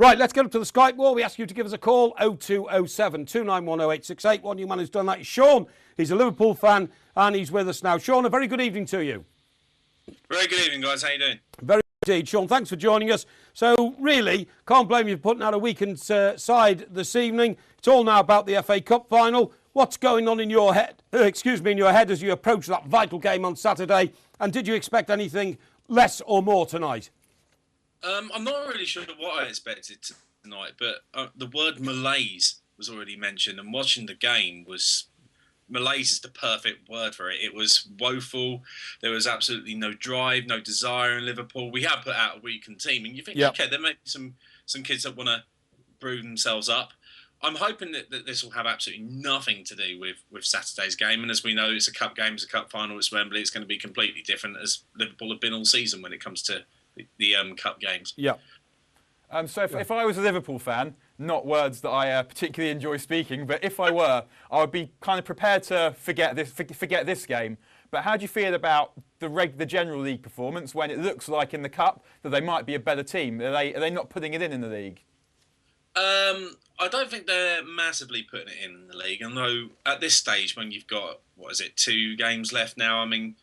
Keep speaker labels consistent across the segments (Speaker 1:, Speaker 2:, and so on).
Speaker 1: Right, let's get up to the Skype wall. We ask you to give us a call, 0207 291 0868. One young man who's done that is Sean. He's a Liverpool fan and he's with us now. Sean, a very good evening to you.
Speaker 2: Very good evening, guys. How you doing?
Speaker 1: Very good indeed, Sean. Thanks for joining us. So, really, can't blame you for putting out a weekend side this evening. It's all now about the FA Cup final. What's going on in your head? In your head as you approach that vital game on Saturday? And did you expect anything less or more tonight?
Speaker 2: I'm not really sure what I expected tonight, but the word malaise was already mentioned, and watching the game was... Malaise is the perfect word for it. It was woeful. There was absolutely no drive, no desire in Liverpool. We have put out a weakened team, and you think, okay, there may be some kids that want to brew themselves up. I'm hoping that this will have absolutely nothing to do with Saturday's game. And as we know, it's a cup game, it's a cup final, it's Wembley. It's going to be completely different as Liverpool have been all season when it comes to the cup games.
Speaker 3: Yeah. So if I was a Liverpool fan, not words that I particularly enjoy speaking, but if I were, I would be kind of prepared to forget this game. But how do you feel about the general league performance when it looks like in the cup that they might be a better team? Are they not putting it in the league?
Speaker 2: I don't think they're massively putting it in the league. Although at this stage, when you've got 2 games left now, I mean,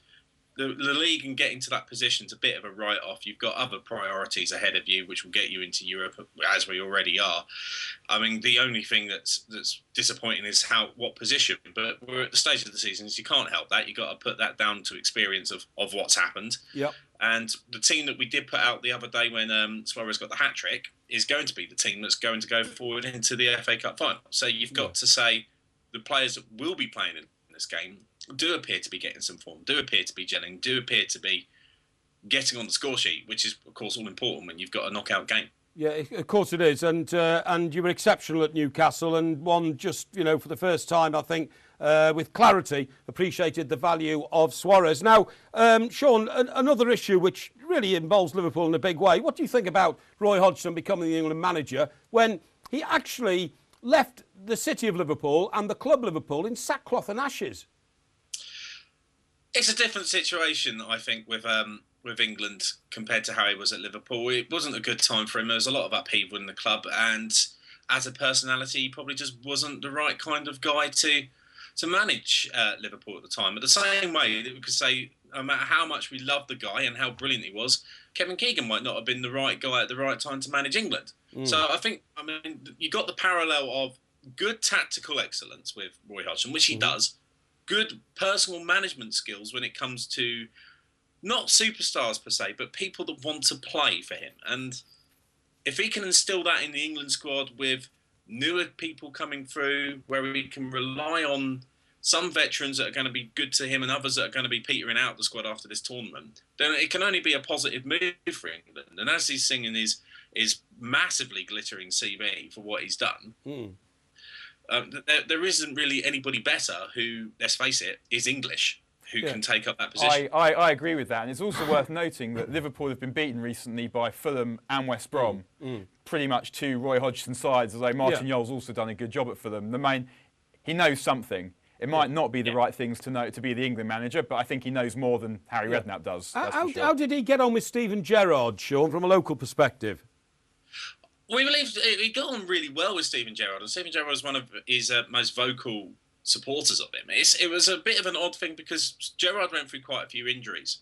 Speaker 2: the league and getting to that position is a bit of a write-off. You've got other priorities ahead of you, which will get you into Europe, as we already are. I mean, the only thing that's disappointing is what position. But we're at the stage of the season, so you can't help that. You've got to put that down to experience of what's happened.
Speaker 1: Yep.
Speaker 2: And the team that we did put out the other day when Suarez got the hat-trick is going to be the team that's going to go forward into the FA Cup final. So you've got to say the players that will be playing in this game do appear to be getting some form, do appear to be gelling, do appear to be getting on the score sheet, which is, of course, all important when you've got a knockout game.
Speaker 1: Yeah, of course it is. And you were exceptional at Newcastle and won just, for the first time, I think, with clarity, appreciated the value of Suarez. Now, Sean, another issue which really involves Liverpool in a big way. What do you think about Roy Hodgson becoming the England manager when he actually left the city of Liverpool and the club Liverpool in sackcloth and ashes?
Speaker 2: It's a different situation, I think, with England compared to how he was at Liverpool. It wasn't a good time for him. There was a lot of upheaval in the club, and as a personality, he probably just wasn't the right kind of guy to manage Liverpool at the time. But the same way that we could say, no matter how much we loved the guy and how brilliant he was, Kevin Keegan might not have been the right guy at the right time to manage England. So I think, you got the parallel of good tactical excellence with Roy Hodgson, which he does. Good personal management skills when it comes to not superstars per se, but people that want to play for him. And if he can instill that in the England squad with newer people coming through, where he can rely on some veterans that are going to be good to him and others that are going to be petering out the squad after this tournament, then it can only be a positive move for England. And as he's singing his massively glittering CV for what he's done, there isn't really anybody better who, let's face it, is English, who can take up that position.
Speaker 3: I agree with that. And it's also worth noting that Liverpool have been beaten recently by Fulham and West Brom, pretty much 2 Roy Hodgson sides, although Martin Jol's also done a good job at Fulham. He knows something. It might not be the right things to know to be the England manager, but I think he knows more than Harry Redknapp does.
Speaker 1: How did he get on with Steven Gerrard, Sean, from a local perspective?
Speaker 2: We believe he got on really well with Steven Gerrard, and Steven Gerrard was one of his most vocal supporters of him. It was a bit of an odd thing because Gerrard went through quite a few injuries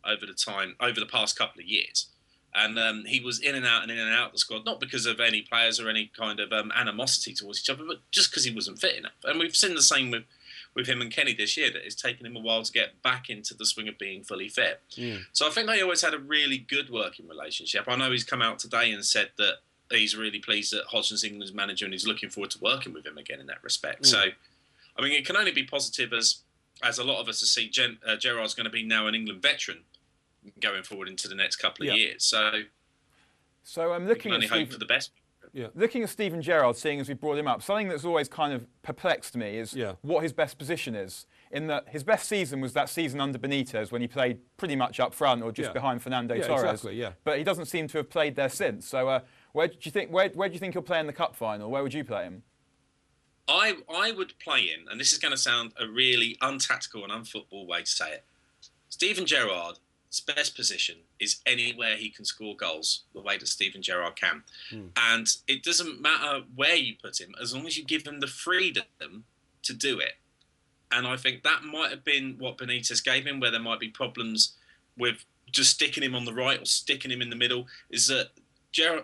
Speaker 2: over the past couple of years, and he was in and out of the squad, not because of any players or any kind of animosity towards each other, but just because he wasn't fit enough. And we've seen the same with him and Kenny this year, that it's taken him a while to get back into the swing of being fully fit. So I think they always had a really good working relationship. I know he's come out today and said that he's really pleased that Hodgson's England's manager and he's looking forward to working with him again in that respect. So, I mean, it can only be positive as a lot of us see Gerrard's going to be now an England veteran going forward into the next couple of years. So I'm looking at hope for the best.
Speaker 3: Looking at Steven Gerrard, seeing as we brought him up, something that's always kind of perplexed me is what his best position is. In that his best season was that season under Benitez when he played pretty much up front or just behind Fernando Torres.
Speaker 1: Exactly,
Speaker 3: But he doesn't seem to have played there since. So where do you think he'll play in the cup final? Where would you play him?
Speaker 2: I would play in, and this is going to sound a really untactical and unfootball way to say it. Steven Gerrard best position is anywhere he can score goals, the way that Steven Gerrard can. And it doesn't matter where you put him, as long as you give him the freedom to do it. And I think that might have been what Benitez gave him, where there might be problems with just sticking him on the right or sticking him in the middle, is that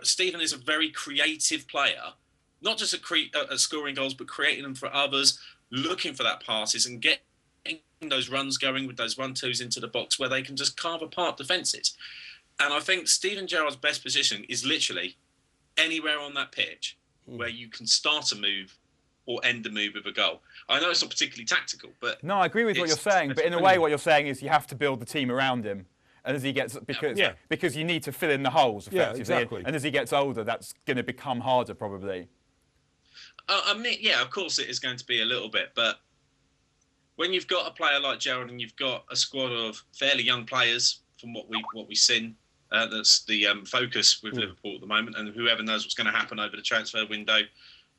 Speaker 2: Steven is a very creative player, not just at scoring goals, but creating them for others, looking for that passes and getting those runs going with those 1-2s into the box where they can just carve apart defences. And I think Steven Gerrard's best position is literally anywhere on that pitch where you can start a move or end the move with a goal. I know it's not particularly tactical, but...
Speaker 3: No, I agree with what you're saying, but in a way what you're saying is you have to build the team around him. And as he gets... Because you need to fill in the holes, effectively.
Speaker 1: Yeah, exactly.
Speaker 3: And as he gets older, that's going to become harder, probably.
Speaker 2: I mean, yeah, of course it is going to be a little bit, but when you've got a player like Gerrard and you've got a squad of fairly young players, from what we've seen, that's the focus with Liverpool at the moment, and whoever knows what's going to happen over the transfer window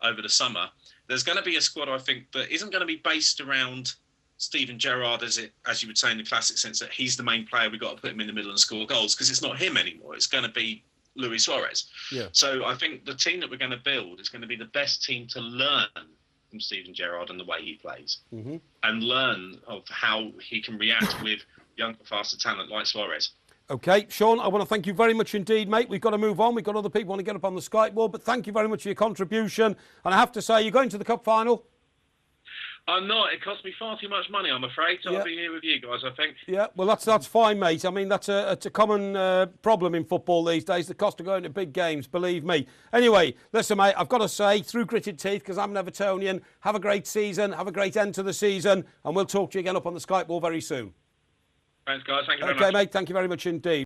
Speaker 2: over the summer, there's going to be a squad, I think, that isn't going to be based around Steven Gerrard, as you would say in the classic sense, that he's the main player, we've got to put him in the middle and score goals, because it's not him anymore. It's going to be Luis Suarez. Yeah. So I think the team that we're going to build is going to be the best team to learn from Steven Gerrard and the way he plays, and learn of how he can react with younger, faster talent like Suarez.
Speaker 1: OK, Sean, I want to thank you very much indeed, mate. We've got to move on. We've got other people who want to get up on the Skype wall, but thank you very much for your contribution. And I have to say, you're going to the Cup final?
Speaker 2: I'm not. It cost me far too much money, I'm afraid. So I'll be here with you guys, I think.
Speaker 1: Yeah, well, that's fine, mate. I mean, it's a common problem in football these days, the cost of going to big games, believe me. Anyway, listen, mate, I've got to say, through gritted teeth, because I'm an Evertonian, have a great season, have a great end to the season, and we'll talk to you again up on the Skype wall very soon.
Speaker 2: Thanks, guys. Thank you very much.
Speaker 1: OK, mate, thank you very much indeed.